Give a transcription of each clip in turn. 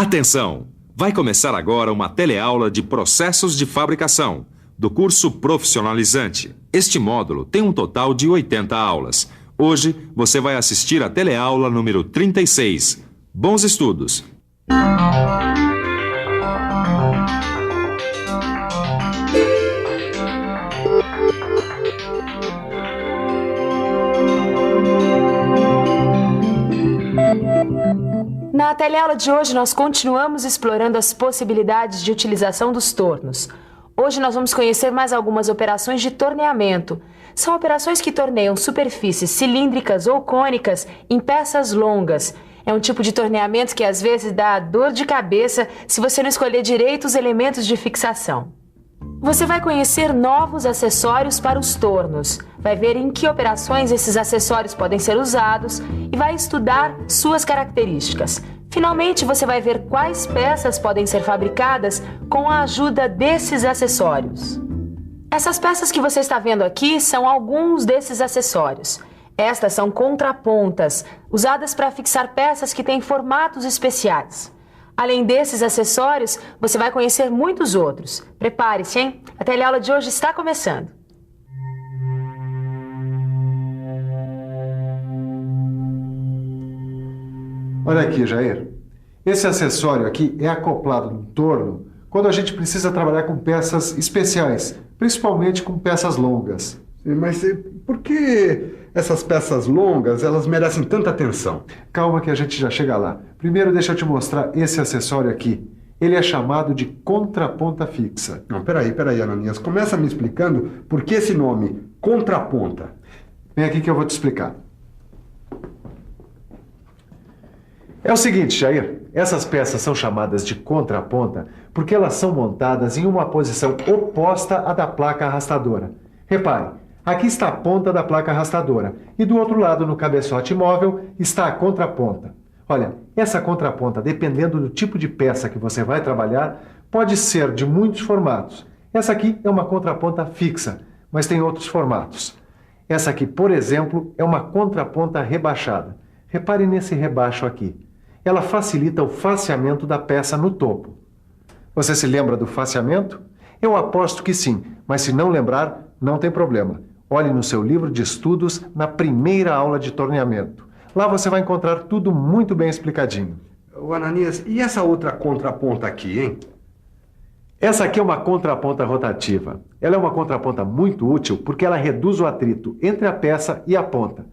Atenção! Vai começar agora uma teleaula de processos de fabricação, do curso profissionalizante. Este módulo tem um total de 80 aulas. Hoje você vai assistir a teleaula número 36. Bons estudos! Na teleaula de hoje, nós continuamos explorando as possibilidades de utilização dos tornos. Hoje nós vamos conhecer mais algumas operações de torneamento. São operações que torneiam superfícies cilíndricas ou cônicas em peças longas. É um tipo de torneamento que às vezes dá dor de cabeça se você não escolher direito os elementos de fixação. Você vai conhecer novos acessórios para os tornos, vai ver em que operações esses acessórios podem ser usados e vai estudar suas características. Finalmente, você vai ver quais peças podem ser fabricadas com a ajuda desses acessórios. Essas peças que você está vendo aqui são alguns desses acessórios. Estas são contrapontas, usadas para fixar peças que têm formatos especiais. Além desses acessórios, você vai conhecer muitos outros. Prepare-se, hein? A teleaula de hoje está começando. Olha aqui, Jair. Esse acessório aqui é acoplado no torno quando a gente precisa trabalhar com peças especiais, principalmente com peças longas. Mas por que essas peças longas, elas merecem tanta atenção? Calma que a gente já chega lá. Primeiro deixa eu te mostrar esse acessório aqui. Ele é chamado de contraponta fixa. Não, peraí, Ananias. Começa me explicando por que esse nome, contraponta. Vem aqui que eu vou te explicar. É o seguinte, Jair. Essas peças são chamadas de contraponta porque elas são montadas em uma posição oposta à da placa arrastadora. Repare. Aqui está a ponta da placa arrastadora e do outro lado, no cabeçote móvel, está a contraponta. Olha, essa contraponta, dependendo do tipo de peça que você vai trabalhar, pode ser de muitos formatos. Essa aqui é uma contraponta fixa, mas tem outros formatos. Essa aqui, por exemplo, é uma contraponta rebaixada. Repare nesse rebaixo aqui. Ela facilita o faceamento da peça no topo. Você se lembra do faceamento? Eu aposto que sim, mas se não lembrar, não tem problema. Olhe no seu livro de estudos na primeira aula de torneamento. Lá você vai encontrar tudo muito bem explicadinho. Ô, Ananias, e essa outra contraponta aqui, hein? Essa aqui é uma contraponta rotativa. Ela é uma contraponta muito útil porque ela reduz o atrito entre a peça e a ponta.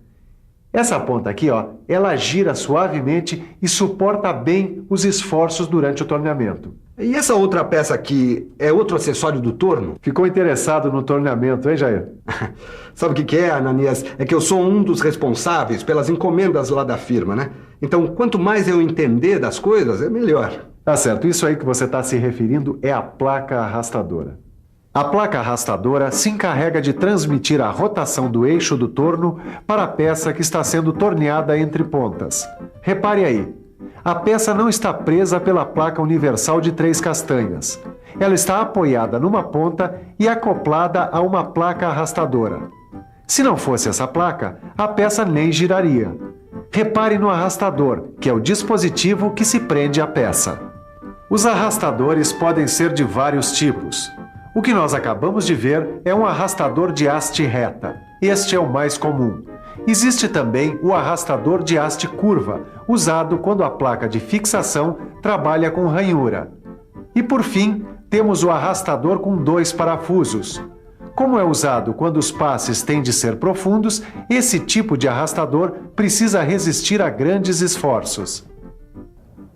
Essa ponta aqui, ó, ela gira suavemente e suporta bem os esforços durante o torneamento. E essa outra peça aqui é outro acessório do torno? Ficou interessado no torneamento, hein, Jair? Sabe o que é, Ananias? É que eu sou um dos responsáveis pelas encomendas lá da firma, né? Então, quanto mais eu entender das coisas, é melhor. Tá certo. Isso aí que você está se referindo é a placa arrastadora. A placa arrastadora se encarrega de transmitir a rotação do eixo do torno para a peça que está sendo torneada entre pontas. Repare aí. A peça não está presa pela placa universal de 3 castanhas. Ela está apoiada numa ponta e acoplada a uma placa arrastadora. Se não fosse essa placa, a peça nem giraria. Repare no arrastador, que é o dispositivo que se prende à peça. Os arrastadores podem ser de vários tipos. O que nós acabamos de ver é um arrastador de haste reta. Este é o mais comum. Existe também o arrastador de haste curva, usado quando a placa de fixação trabalha com ranhura. E por fim, temos o arrastador com 2 parafusos. Como é usado quando os passes têm de ser profundos, esse tipo de arrastador precisa resistir a grandes esforços.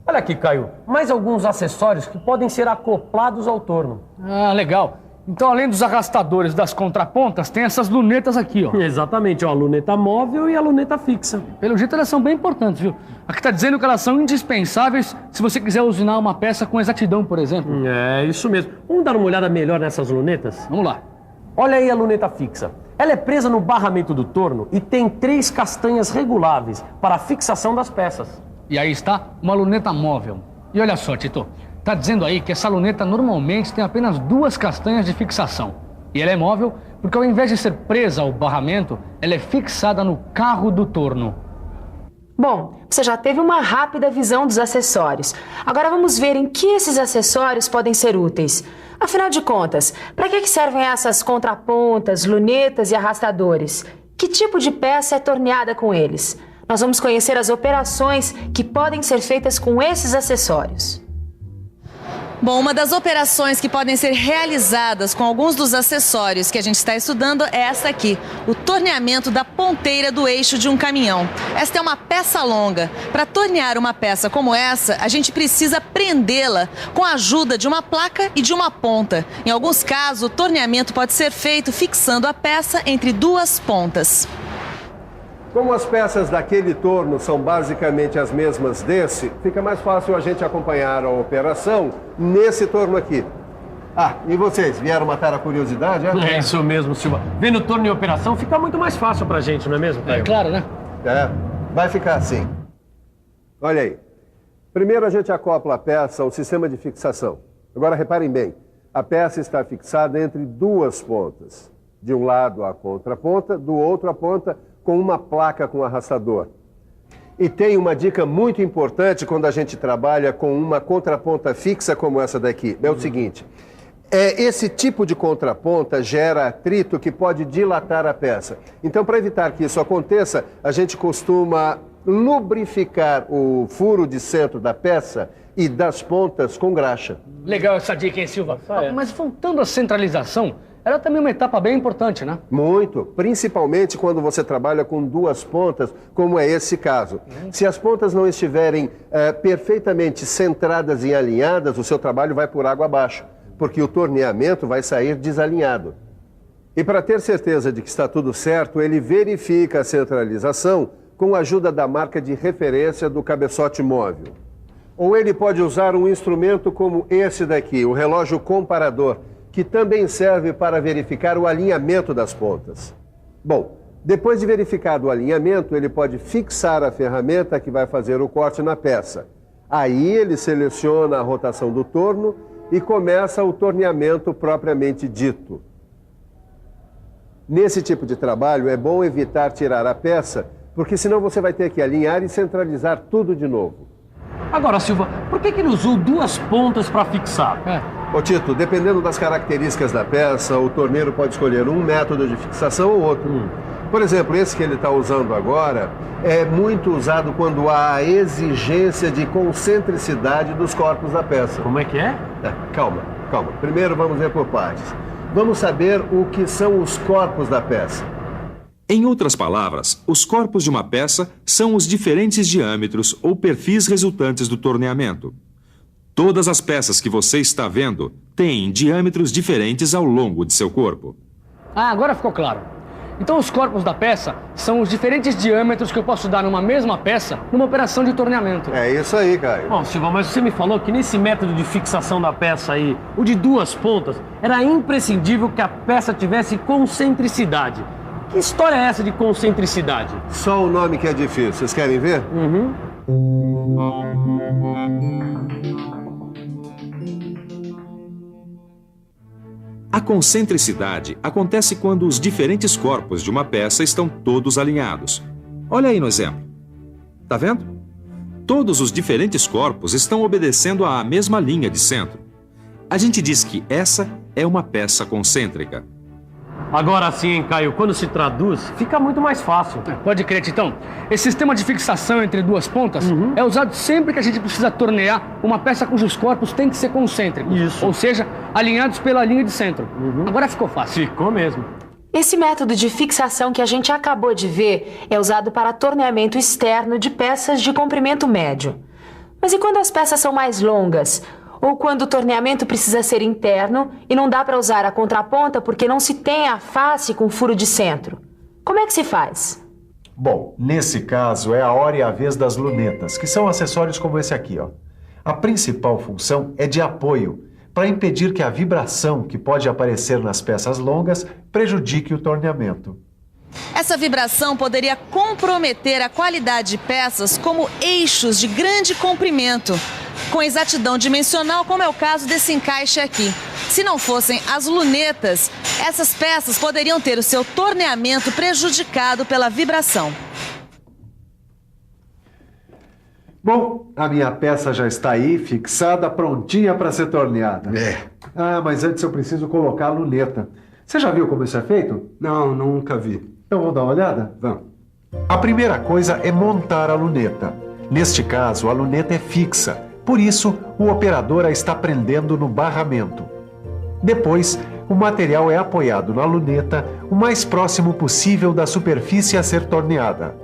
Olha aqui, Caio, mais alguns acessórios que podem ser acoplados ao torno. Ah, legal. Então, além dos arrastadores das contrapontas, tem essas lunetas aqui, ó. Exatamente, ó, a luneta móvel e a luneta fixa. Pelo jeito, elas são bem importantes, viu? Aqui tá dizendo que elas são indispensáveis se você quiser usinar uma peça com exatidão, por exemplo. É, isso mesmo. Vamos dar uma olhada melhor nessas lunetas? Vamos lá. Olha aí a luneta fixa. Ela é presa no barramento do torno e tem 3 castanhas reguláveis para a fixação das peças. E aí está uma luneta móvel. E olha só, Tito, tá dizendo aí que essa luneta normalmente tem apenas 2 castanhas de fixação. E ela é móvel porque ao invés de ser presa ao barramento, ela é fixada no carro do torno. Bom, você já teve uma rápida visão dos acessórios. Agora vamos ver em que esses acessórios podem ser úteis. Afinal de contas, para que servem essas contrapontas, lunetas e arrastadores? Que tipo de peça é torneada com eles? Nós vamos conhecer as operações que podem ser feitas com esses acessórios. Bom, uma das operações que podem ser realizadas com alguns dos acessórios que a gente está estudando é essa aqui, o torneamento da ponteira do eixo de um caminhão. Esta é uma peça longa. Para tornear uma peça como essa, a gente precisa prendê-la com a ajuda de uma placa e de uma ponta. Em alguns casos, o torneamento pode ser feito fixando a peça entre duas pontas. Como as peças daquele torno são basicamente as mesmas desse, fica mais fácil a gente acompanhar a operação nesse torno aqui. Ah, e vocês, vieram matar a curiosidade, é? É isso mesmo, Silva. Vendo o torno em operação fica muito mais fácil pra gente, não é mesmo, Caio? É claro, né? É, vai ficar assim. Olha aí. Primeiro a gente acopla a peça ao sistema de fixação. Agora reparem bem, a peça está fixada entre duas pontas. De um lado a contraponta, do outro a ponta com uma placa com arrastador. E tem uma dica muito importante quando a gente trabalha com uma contraponta fixa como essa daqui. É o seguinte, esse tipo de contraponta gera atrito que pode dilatar a peça. Então, para evitar que isso aconteça, a gente costuma lubrificar o furo de centro da peça e das pontas com graxa. Legal essa dica, hein, Silva? Mas voltando à centralização, ela é também uma etapa bem importante, né? Muito, principalmente quando você trabalha com duas pontas, como é esse caso. Se as pontas não estiverem perfeitamente centradas e alinhadas, o seu trabalho vai por água abaixo, porque o torneamento vai sair desalinhado. E para ter certeza de que está tudo certo, ele verifica a centralização com a ajuda da marca de referência do cabeçote móvel. Ou ele pode usar um instrumento como esse daqui, o relógio comparador, que também serve para verificar o alinhamento das pontas. Bom, depois de verificado o alinhamento, ele pode fixar a ferramenta que vai fazer o corte na peça. Aí ele seleciona a rotação do torno e começa o torneamento propriamente dito. Nesse tipo de trabalho é bom evitar tirar a peça, porque senão você vai ter que alinhar e centralizar tudo de novo. Agora, Silva, por que ele usou duas pontas para fixar? Ô Tito, dependendo das características da peça, o torneiro pode escolher um método de fixação ou outro. Por exemplo, esse que ele está usando agora é muito usado quando há a exigência de concentricidade dos corpos da peça. Como é que é? Calma. Primeiro vamos ver por partes. Vamos saber o que são os corpos da peça. Em outras palavras, os corpos de uma peça são os diferentes diâmetros ou perfis resultantes do torneamento. Todas as peças que você está vendo têm diâmetros diferentes ao longo de seu corpo. Ah, agora ficou claro. Então os corpos da peça são os diferentes diâmetros que eu posso dar numa mesma peça numa operação de torneamento. É isso aí, Caio. Bom, Silva, mas você me falou que nesse método de fixação da peça aí, o de duas pontas, era imprescindível que a peça tivesse concentricidade. Que história é essa de concentricidade? Só o nome que é difícil. Vocês querem ver? A concentricidade acontece quando os diferentes corpos de uma peça estão todos alinhados. Olha aí no exemplo. Tá vendo? Todos os diferentes corpos estão obedecendo à mesma linha de centro. A gente diz que essa é uma peça concêntrica. Agora sim, hein, Caio, quando se traduz, fica muito mais fácil. Pode crer, Titão. Esse sistema de fixação entre duas pontas é usado sempre que a gente precisa tornear uma peça cujos corpos têm que ser concêntricos. Isso. Ou seja, alinhados pela linha de centro. Agora ficou fácil. Ficou mesmo. Esse método de fixação que a gente acabou de ver é usado para torneamento externo de peças de comprimento médio. Mas e quando as peças são mais longas? Ou quando o torneamento precisa ser interno e não dá para usar a contraponta porque não se tem a face com furo de centro? Como é que se faz? Bom, nesse caso é a hora e a vez das lunetas, que são acessórios como esse aqui, ó. A principal função é de apoio, para impedir que a vibração que pode aparecer nas peças longas prejudique o torneamento. Essa vibração poderia comprometer a qualidade de peças como eixos de grande comprimento, com exatidão dimensional, como é o caso desse encaixe aqui. Se não fossem as lunetas, essas peças poderiam ter o seu torneamento prejudicado pela vibração. Bom, a minha peça já está aí, fixada, prontinha para ser torneada. Ah, mas antes eu preciso colocar a luneta. Você já viu como isso é feito? Não, nunca vi. Então vamos dar uma olhada? Vamos. A primeira coisa é montar a luneta. Neste caso, a luneta é fixa, por isso o operador a está prendendo no barramento. Depois, o material é apoiado na luneta o mais próximo possível da superfície a ser torneada.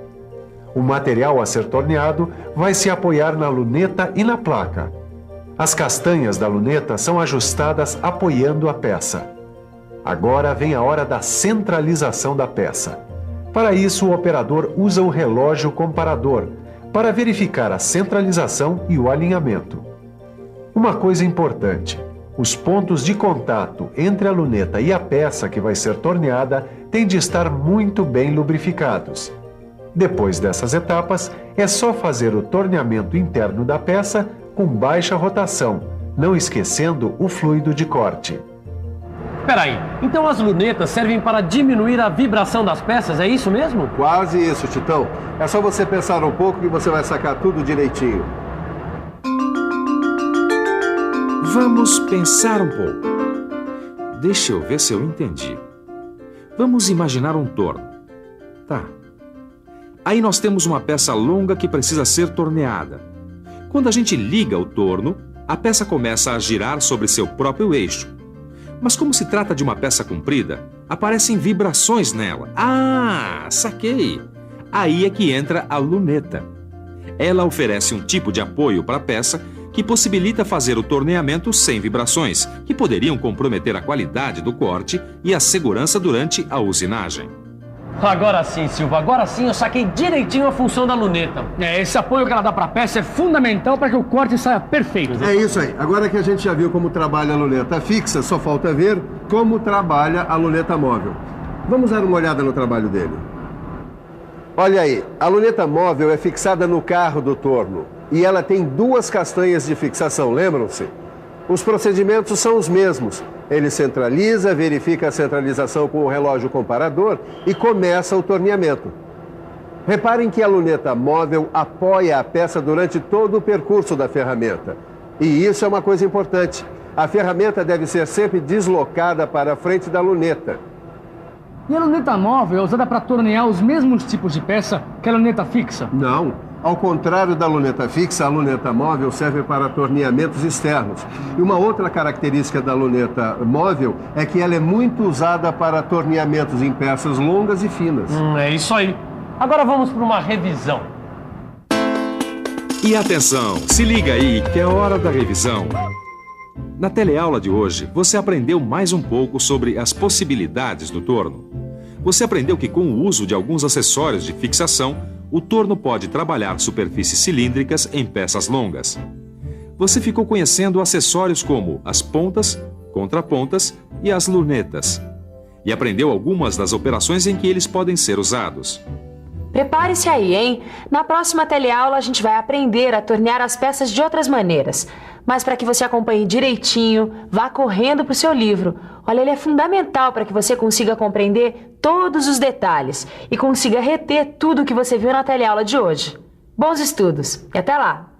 O material a ser torneado vai se apoiar na luneta e na placa. As castanhas da luneta são ajustadas apoiando a peça. Agora vem a hora da centralização da peça. Para isso, o operador usa o relógio comparador para verificar a centralização e o alinhamento. Uma coisa importante: os pontos de contato entre a luneta e a peça que vai ser torneada têm de estar muito bem lubrificados. Depois dessas etapas, é só fazer o torneamento interno da peça com baixa rotação, não esquecendo o fluido de corte. Peraí, então as lunetas servem para diminuir a vibração das peças, é isso mesmo? Quase isso, Titão. É só você pensar um pouco que você vai sacar tudo direitinho. Vamos pensar um pouco. Deixa eu ver se eu entendi. Vamos imaginar um torno. Tá. Aí nós temos uma peça longa que precisa ser torneada. Quando a gente liga o torno, a peça começa a girar sobre seu próprio eixo. Mas como se trata de uma peça comprida, aparecem vibrações nela. Ah, saquei! Aí é que entra a luneta. Ela oferece um tipo de apoio para a peça que possibilita fazer o torneamento sem vibrações, que poderiam comprometer a qualidade do corte e a segurança durante a usinagem. Agora sim, Silva, agora sim eu saquei direitinho a função da luneta. Esse apoio que ela dá para a peça é fundamental para que o corte saia perfeito. É isso aí. Agora que a gente já viu como trabalha a luneta fixa, só falta ver como trabalha a luneta móvel. Vamos dar uma olhada no trabalho dele. Olha aí, a luneta móvel é fixada no carro do torno e ela tem 2 castanhas de fixação, lembram-se? Os procedimentos são os mesmos. Ele centraliza, verifica a centralização com o relógio comparador e começa o torneamento. Reparem que a luneta móvel apoia a peça durante todo o percurso da ferramenta. E isso é uma coisa importante. A ferramenta deve ser sempre deslocada para a frente da luneta. E a luneta móvel é usada para tornear os mesmos tipos de peça que a luneta fixa? Não. Ao contrário da luneta fixa, a luneta móvel serve para torneamentos externos. E uma outra característica da luneta móvel é que ela é muito usada para torneamentos em peças longas e finas. É isso aí. Agora vamos para uma revisão. E atenção, se liga aí que é hora da revisão. Na teleaula de hoje, você aprendeu mais um pouco sobre as possibilidades do torno. Você aprendeu que com o uso de alguns acessórios de fixação, o torno pode trabalhar superfícies cilíndricas em peças longas. Você ficou conhecendo acessórios como as pontas, contrapontas e as lunetas. E aprendeu algumas das operações em que eles podem ser usados. Prepare-se aí, hein? Na próxima teleaula a gente vai aprender a tornear as peças de outras maneiras. Mas para que você acompanhe direitinho, vá correndo para o seu livro. Olha, ele é fundamental para que você consiga compreender todos os detalhes e consiga reter tudo o que você viu na teleaula de hoje. Bons estudos e até lá!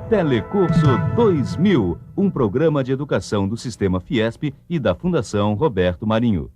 Telecurso 2000, um programa de educação do Sistema Fiesp e da Fundação Roberto Marinho.